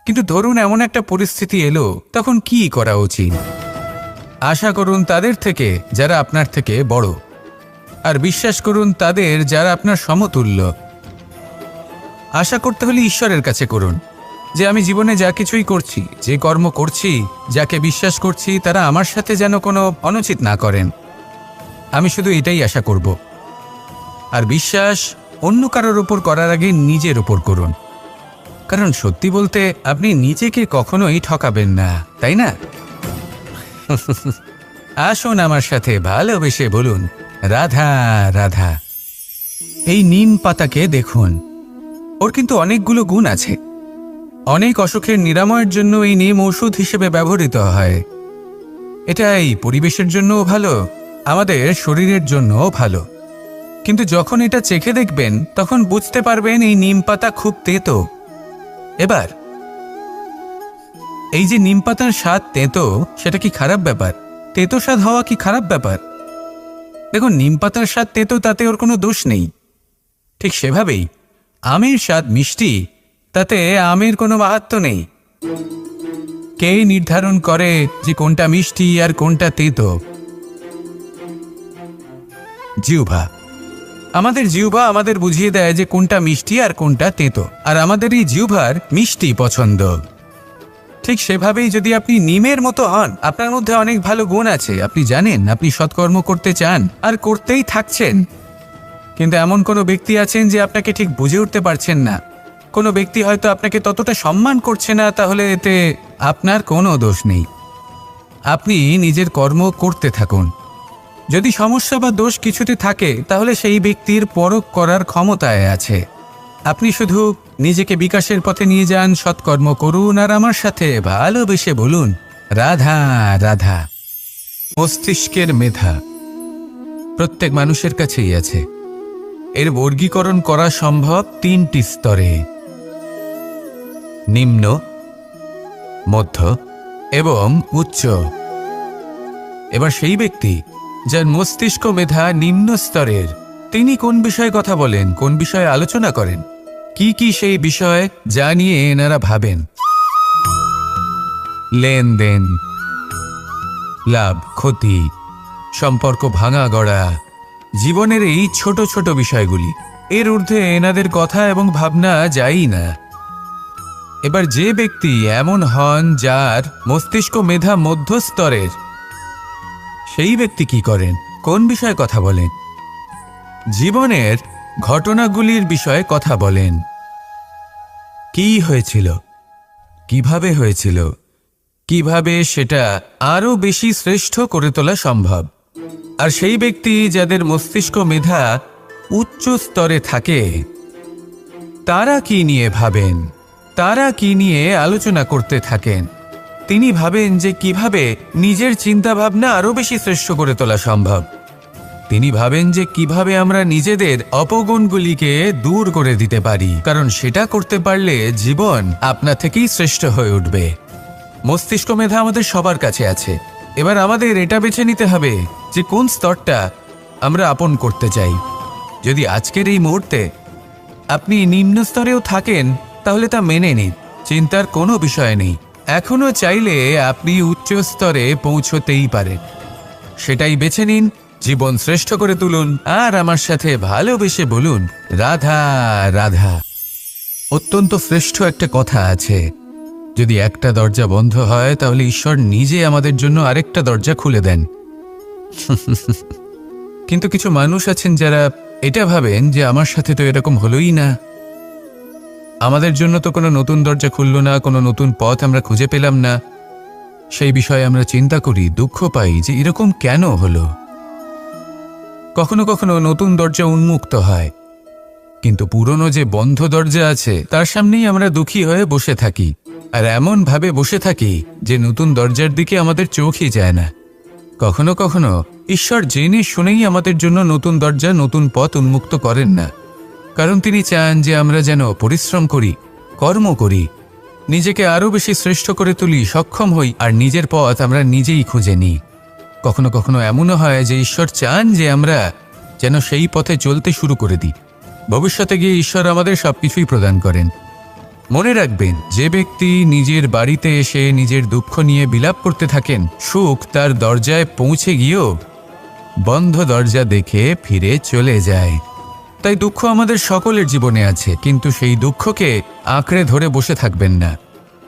কিন্তু ধরুন এমন একটা পরিস্থিতি এলো, তখন কি করা উচিত? আশা করুন তাদের থেকে যারা আপনার থেকে বড়, আর বিশ্বাস করুন তাদের যারা আপনার সমতুল্য। আশা করতে হলে ঈশ্বরের কাছে করুন যে আমি জীবনে যা কিছুই করছি, যে কর্ম করছি, যাকে বিশ্বাস করছি, তারা আমার সাথে যেন কোনো অনুচিত না করেন। আমি শুধু এটাই আশা করব। আর বিশ্বাস অন্য কারোর ওপর করার আগে নিজের ওপর করুন, কারণ সত্যি বলতে আপনি নিজেকে কখনোই ঠকাবেন না, তাই না? আসুন আমার সাথে ভালোবেসে বলুন, রাধা রাধা। এই নিম পাতাকে দেখুন, ওর কিন্তু অনেকগুলো গুণ আছে। অনেক অসুখের নিরাময়ের জন্য এই নিম ওষুধ হিসেবে ব্যবহৃত হয়। এটা এই পরিবেশের জন্যও ভালো, আমাদের শরীরের জন্যও ভালো। কিন্তু যখন এটা চেখে দেখবেন তখন বুঝতে পারবেন এই নিম পাতা খুব তেতো। এবার এই যে নিম পাতার স্বাদ তেতো, সেটা কি খারাপ ব্যাপার? তেতো স্বাদ হওয়া কি খারাপ ব্যাপার? দেখুন, নিম পাতার স্বাদ তেতো, তাতে ওর কোনো দোষ নেই। ঠিক সেভাবেই আমের স্বাদ মিষ্টি, তাতে আমের কোনো মাহাত্ম্য নেই। কে নির্ধারণ করে যে কোনটা মিষ্টি আর কোনটা তেতো? জিহ্বা। আমাদের জিহ্বা আমাদের বুঝিয়ে দেয় যে কোনটা মিষ্টি আর কোনটা তেতো, আর আমাদের এই জিহ্বার মিষ্টি পছন্দ। ঠিক সেভাবেই যদি আপনি নিমের মতো হন, আপনার মধ্যে অনেক ভালো গুণ আছে, আপনি জানেন, আপনি সৎকর্ম করতে চান আর করতেই থাকছেন, কিন্তু এমন কোনো ব্যক্তি আছেন যে আপনাকে ঠিক বুঝে উঠতে পারছেন না। কোনো ব্যক্তি হয়তো আপনাকে ততটা সম্মান করছে না, তাহলে এতে আপনার কোনো দোষ নেই। আপনি নিজের কর্ম করতে থাকুন। যদি সমস্যা বা দোষ কিছুতে থাকে, তাহলে সেই ব্যক্তির পরখ করার ক্ষমতায় আছে। আপনি শুধু নিজেকে বিকাশের পথে নিয়ে যান, সৎকর্ম করুন আর আমার সাথে ভালোবেসে বলুন, রাধা রাধা। মস্তিষ্কের মেধা প্রত্যেক মানুষের কাছেই আছে। এর বর্গীকরণ করা সম্ভব 3টি স্তরে: নিম্ন, মধ্য এবং উচ্চ। এবার সেই ব্যক্তি যার মস্তিষ্ক মেধা নিম্ন স্তরের, তিনি কোন বিষয়ে কথা বলেন, কোন বিষয়ে আলোচনা করেন, কি কি সেই বিষয় যা নিয়ে এনারা ভাবেন? লেনদেন, লাভ ক্ষতি, সম্পর্ক ভাঙা গড়া, জীবনের এই ছোট ছোট বিষয়গুলি। এর ঊর্ধ্বে এনাদের কথা এবং ভাবনা যায়ই না। এবার যে ব্যক্তি এমন হন যার মস্তিষ্ক মেধা মধ্যস্তরের, সেই ব্যক্তি কি করেন, কোন বিষয়ে কথা বলেন? জীবনের ঘটনাগুলির বিষয়ে কথা বলেন। কি হয়েছিল, কিভাবে হয়েছিল, কিভাবে সেটা আরো বেশি শ্রেষ্ঠ করে তোলা সম্ভব। আর সেই ব্যক্তি যাদের মস্তিষ্ক মেধা উচ্চ স্তরে থাকে, তারা কি নিয়ে ভাবেন, তারা কি নিয়ে আলোচনা করতে থাকেন? তিনি ভাবেন যে কিভাবে নিজের চিন্তাভাবনা আরো বেশি শ্রেষ্ঠ করে তোলা সম্ভব। তিনি ভাবেন যে কিভাবে আমরা নিজেদের অপগুণগুলিকে দূর করে দিতে পারি, কারণ সেটা করতে পারলে জীবন আপনা থেকেই শ্রেষ্ঠ হয়ে উঠবে। মস্তিষ্ক মেধা আমাদের সবার কাছে আছে। এবার আমাদের এটা বেছে নিতে হবে যে কোন স্তরটা আমরা আপন করতে চাই। যদি আজকের এই মুহূর্তে আপনি নিম্ন স্তরেও থাকেন, তাহলে তা মেনে নিন, চিন্তার কোনো বিষয় নেই। এখনো চাইলে আপনি উচ্চ স্তরে পৌঁছতেই পারেন। সেটাই বেছে নিন, জীবন শ্রেষ্ঠ করে তুলুন আর আমার সাথে ভালোবেসে বলুন, রাধা রাধা। অত্যন্ত শ্রেষ্ঠ একটা কথা আছে, যদি একটা দরজা বন্ধ হয়, তাহলে ঈশ্বর নিজে আমাদের জন্য আরেকটা দরজা খুলে দেন। কিন্তু কিছু মানুষ আছেন যারা এটা ভাবেন যে আমার সাথে তো এরকম হলোই না, আমাদের জন্য তো কোনো নতুন দরজা খুলল না, কোনো নতুন পথ আমরা খুঁজে পেলাম না। সেই বিষয়ে আমরা চিন্তা করি, দুঃখ পাই যে এরকম কেন হলো। কখনো কখনো নতুন দরজা উন্মুক্ত হয়, কিন্তু পুরনো যে বন্ধ দরজা আছে তার সামনেই আমরা দুঃখী হয়ে বসে থাকি, আর এমন ভাবে বসে থাকি যে নতুন দরজার দিকে আমাদের চোখই যায় না। কখনো কখনো ঈশ্বর জেনে শুনেই আমাদের জন্য নতুন দরজা, নতুন পথ উন্মুক্ত করেন না, কারণ তিনি চান যে আমরা যেন পরিশ্রম করি, কর্ম করি, নিজেকে আরো বেশি শ্রেষ্ঠ করে তুলি, সক্ষম হই, আর নিজের পথ আমরা নিজেই খুঁজে নিই। কখনো কখনো এমনও হয় যে ঈশ্বর চান যে আমরা যেন সেই পথে চলতে শুরু করে দিই। ভবিষ্যতে গিয়ে ঈশ্বর আমাদের সবকিছুই প্রদান করেন। মনে রাখবেন, যে ব্যক্তি নিজের বাড়িতে এসে নিজের দুঃখ নিয়ে বিলাপ করতে থাকেন, সুখ তার দরজায় পৌঁছে গিয়েও বন্ধ দরজা দেখে ফিরে চলে যায়। তাই দুঃখ আমাদের সকলের জীবনে আছে, কিন্তু সেই দুঃখকে আঁকড়ে ধরে বসে থাকবেন না,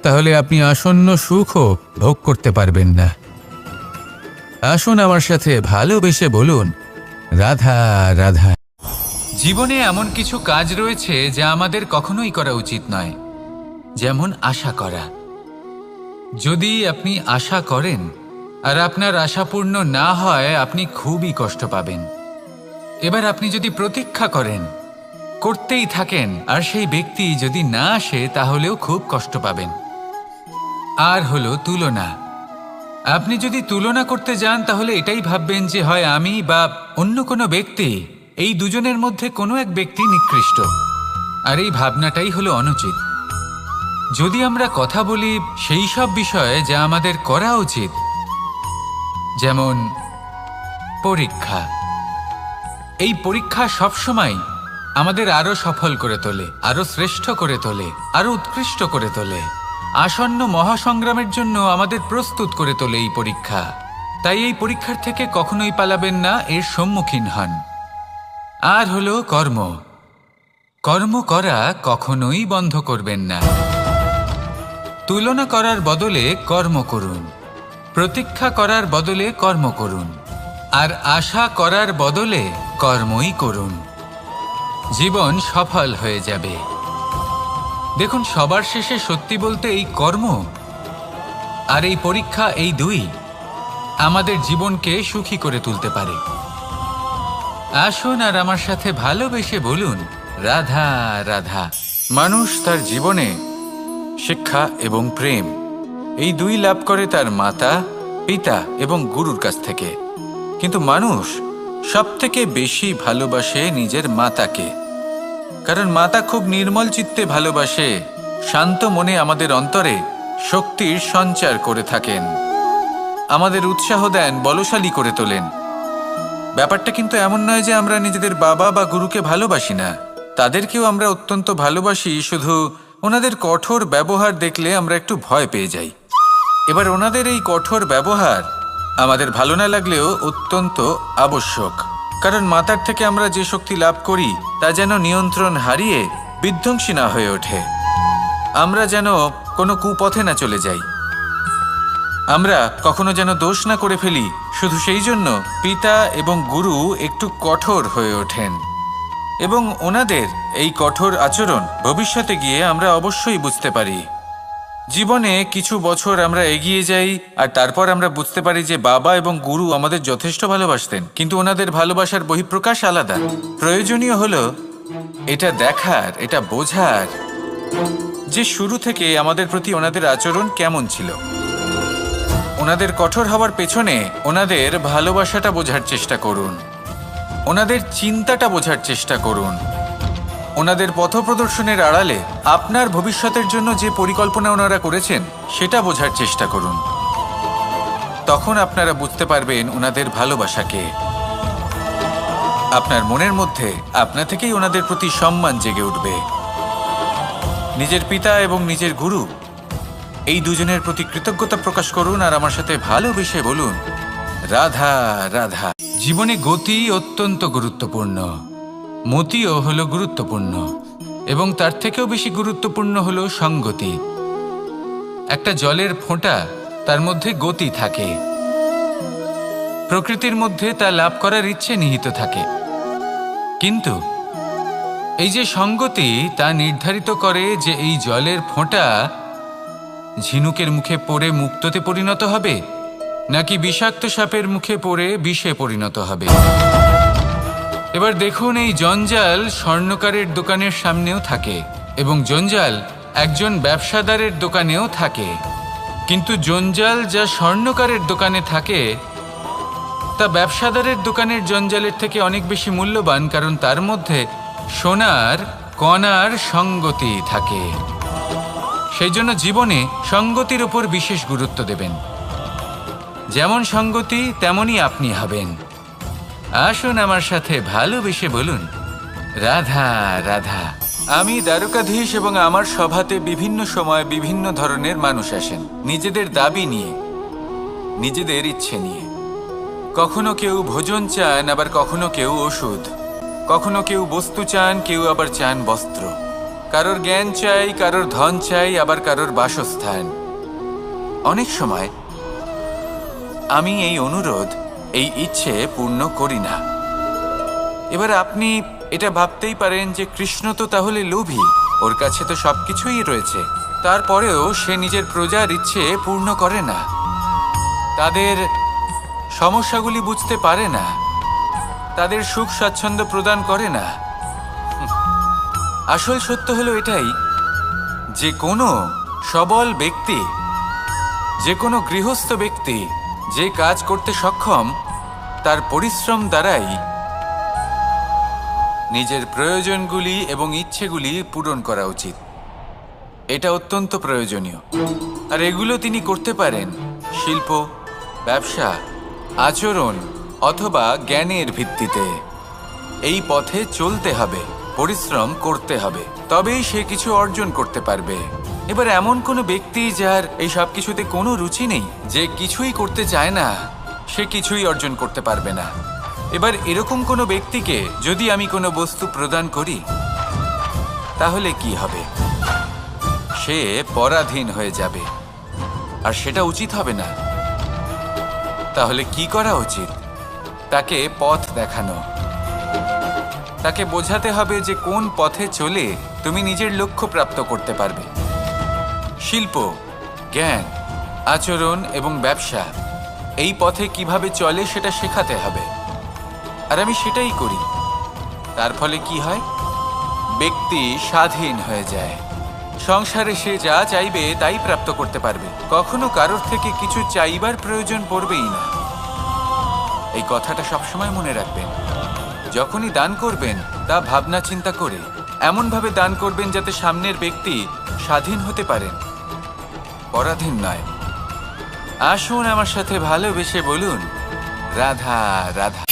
তাহলে আপনি আসন্ন সুখও ভোগ করতে পারবেন না। আসুন আমার সাথে ভালোবেসে বলুন, রাধা রাধা। জীবনে এমন কিছু কাজ রয়েছে যা আমাদের কখনোই করা উচিত নয়, যেমন আশা করা। যদি আপনি আশা করেন আর আপনার আশা পূর্ণ না হয়, আপনি খুবই কষ্ট পাবেন। এবার আপনি যদি প্রতীক্ষা করেন, করতেই থাকেন, আর সেই ব্যক্তি যদি না আসে, তাহলেও খুব কষ্ট পাবেন। আর হলো তুলনা। আপনি যদি তুলনা করতে যান, তাহলে এটাই ভাববেন যে হয় আমি বা অন্য কোনো ব্যক্তি, এই দুজনের মধ্যে কোনো এক ব্যক্তি নিকৃষ্ট, আর এই ভাবনাটাই হলো অনুচিত। যদি আমরা কথা বলি সেই সব বিষয়ে যা আমাদের করা উচিত, যেমন পরীক্ষা, এই পরীক্ষা সবসময় আমাদের আরো সফল করে তোলে, আরো শ্রেষ্ঠ করে তোলে, আরো উৎকৃষ্ট করে তোলে। আসন্ন মহাসংগ্রামের জন্য আমাদের প্রস্তুত করে তোলে এই পরীক্ষা। তাই এই পরীক্ষার থেকে কখনোই পালাবেন না, এর সম্মুখীন হন। আর হলো কর্ম। কর্ম করা কখনোই বন্ধ করবেন না। তুলনা করার বদলে কর্ম করুন, প্রতীক্ষা করার বদলে কর্ম করুন, আর আশা করার বদলে কর্মই করুন। জীবন সফল হয়ে যাবে। দেখুন, সবার শেষে সত্যি বলতে এই কর্ম আর এই পরীক্ষা, এই দুই আমাদের জীবনকে সুখী করে তুলতে পারে। আসুন আর আমার সাথে ভালোবেসে বলুন, রাধা রাধা। মানুষ তার জীবনে শিক্ষা এবং প্রেম এই দুই লাভ করে তার মাতা, পিতা এবং গুরুর কাছ থেকে। কিন্তু মানুষ সবথেকে বেশি ভালোবাসে নিজের মাতাকে, কারণ মাতা খুব নির্মল চিত্তে ভালোবাসে, শান্ত মনে আমাদের অন্তরে শক্তির সঞ্চার করে থাকেন, আমাদের উৎসাহ দেন, বলশালী করে তোলেন। ব্যাপারটা কিন্তু এমন নয় যে আমরা নিজেদের বাবা বা গুরুকে ভালোবাসি না, তাদেরকেও আমরা অত্যন্ত ভালোবাসি, শুধু ওনাদের কঠোর ব্যবহার দেখলে আমরা একটু ভয় পেয়ে যাই। এবার ওনাদের এই কঠোর ব্যবহার আমাদের ভালো না লাগলেও অত্যন্ত আবশ্যক, কারণ মাতার থেকে আমরা যে শক্তি লাভ করি তা যেন নিয়ন্ত্রণ হারিয়ে বিধ্বংসী না হয়ে ওঠে, আমরা যেন কোনো কুপথে না চলে যাই, আমরা কখনো যেন দোষ না করে ফেলি। শুধু সেই জন্য পিতা এবং গুরু একটু কঠোর হয়ে ওঠেন, এবং ওনাদের এই কঠোর আচরণ ভবিষ্যতে গিয়ে আমরা অবশ্যই বুঝতে পারি। জীবনে কিছু বছর আমরা এগিয়ে যাই আর তারপর আমরা বুঝতে পারি যে বাবা এবং গুরু আমাদের যথেষ্ট ভালোবাসতেন, কিন্তু ওনাদের ভালোবাসার বহিঃপ্রকাশ আলাদা। প্রয়োজনীয় হলো এটা দেখার, এটা বোঝার যে শুরু থেকে আমাদের প্রতি ওনাদের আচরণ কেমন ছিল। ওনাদের কঠোর হওয়ার পেছনে ওনাদের ভালোবাসাটা বোঝার চেষ্টা করুন, ওনাদের চিন্তাটা বোঝার চেষ্টা করুন, ওনাদের পথপ্রদর্শনের আড়ালে আপনার ভবিষ্যতের জন্য যে পরিকল্পনা ওনারা করেছেন সেটা বোঝার চেষ্টা করুন। তখন আপনারা বুঝতে পারবেন ওনাদের ভালোবাসাকে। আপনার মনের মধ্যে আপনা থেকেই ওনাদের প্রতি সম্মান জেগে উঠবে। নিজের পিতা এবং নিজের গুরু এই দুজনের প্রতি কৃতজ্ঞতা প্রকাশ করুন আর আমার সাথে ভালোবেসে বলুন, রাধা রাধা। জীবনে গতি অত্যন্ত গুরুত্বপূর্ণ, মতিও হলো গুরুত্বপূর্ণ, এবং তার থেকেও বেশি গুরুত্বপূর্ণ হলো সঙ্গতি। একটা জলের ফোঁটা, তার মধ্যে গতি থাকে, প্রকৃতির মধ্যে তা লাভ করার ইচ্ছে নিহিত থাকে, কিন্তু এই যে সঙ্গতি তা নির্ধারিত করে যে এই জলের ফোঁটা ঝিনুকের মুখে পড়ে মুক্ততে পরিণত হবে নাকি বিষাক্ত সাপের মুখে পড়ে বিষে পরিণত হবে। এবার দেখুন, এই জঞ্জাল স্বর্ণকারের দোকানের সামনেও থাকে এবং জঞ্জাল একজন ব্যবসাদারের দোকানেও থাকে, কিন্তু জঞ্জাল যা স্বর্ণকারের দোকানে থাকে তা ব্যবসাদারের দোকানের জঞ্জালের থেকে অনেক বেশি মূল্যবান, কারণ তার মধ্যে সোনার কণার সঙ্গতি থাকে। সেই জন্য জীবনে সঙ্গতির উপর বিশেষ গুরুত্ব দেবেন। যেমন সঙ্গতি তেমনই আপনি হবেন। আসুন আমার সাথে ভালোবেসে বলুন, রাধা রাধা। আমি দ্বারকাধীশ এবং আমার সভাতে বিভিন্ন সময় বিভিন্ন ধরনের মানুষ আসেন, নিজেদের দাবি নিয়ে, নিজেদের ইচ্ছে নিয়ে। কখনো কেউ ভোজন চান, আবার কখনো কেউ ওষুধ, কখনো কেউ বস্তু চান, কেউ আবার চান বস্ত্র, কারোর জ্ঞান চাই, কারোর ধন চাই, আবার কারোর বাসস্থান। অনেক সময় আমি এই অনুরোধ, এই ইচ্ছে পূর্ণ করি না। এবার আপনি এটা ভাবতেই পারেন যে কৃষ্ণ তো তাহলে লোভী, ওর কাছে তো সবকিছুই রয়েছে, তারপরেও সে নিজের প্রজার ইচ্ছে পূর্ণ করে না, তাদের সমস্যাগুলি বুঝতে পারে না, তাদের সুখ স্বাচ্ছন্দ্য প্রদান করে না। আসল সত্য হলো এটাই যে কোনো সবল ব্যক্তি, যে কোনো গৃহস্থ ব্যক্তি যে কাজ করতে সক্ষম তার পরিশ্রম দ্বারাই নিজের প্রয়োজনগুলি এবং ইচ্ছেগুলি পূরণ করা উচিত। এটা অত্যন্ত প্রয়োজনীয়, আর এগুলো তিনি করতে পারেন শিল্প, ব্যবসা, আচরণ অথবা জ্ঞানের ভিত্তিতে। এই পথে চলতে হবে, পরিশ্রম করতে হবে, তবেই সে কিছু অর্জন করতে পারবে। এবার এমন কোনো ব্যক্তি যার এই সব কিছুতে কোনো রুচি নেই, যে কিছুই করতে চায় না, সে কিছুই অর্জন করতে পারবে না। এবার এরকম কোনো ব্যক্তিকে যদি আমি কোনো বস্তু প্রদান করি, তাহলে কি হবে? সে পরাধীন হয়ে যাবে, আর সেটা উচিত হবে না। তাহলে কি করা উচিত? তাকে পথ দেখানো, তাকে বোঝাতে হবে যে কোন পথে চলে তুমি নিজের লক্ষ্য প্রাপ্ত করতে পারবে। শিল্প, জ্ঞান, আচরণ এবং ব্যবসা, এই পথে কিভাবে চলে সেটা শেখাতে হবে। আর আমি সেটাই করি। তার ফলে কি হয়? ব্যক্তি স্বাধীন হয়ে যায়। সংসারে সে যা চাইবে তাই প্রাপ্ত করতে পারবে, কখনো কারোর থেকে কিছু চাইবার প্রয়োজন পড়বেই না। এই কথাটা সবসময় মনে রাখবেন। যখনই দান করবেন তা ভাবনা চিন্তা করে এমনভাবে দান করবেন যাতে সামনের ব্যক্তি স্বাধীন হতে পারেন, পরাধীন নয়। আসুন আমার সাথে ভালোবেসে বলুন, রাধা রাধা।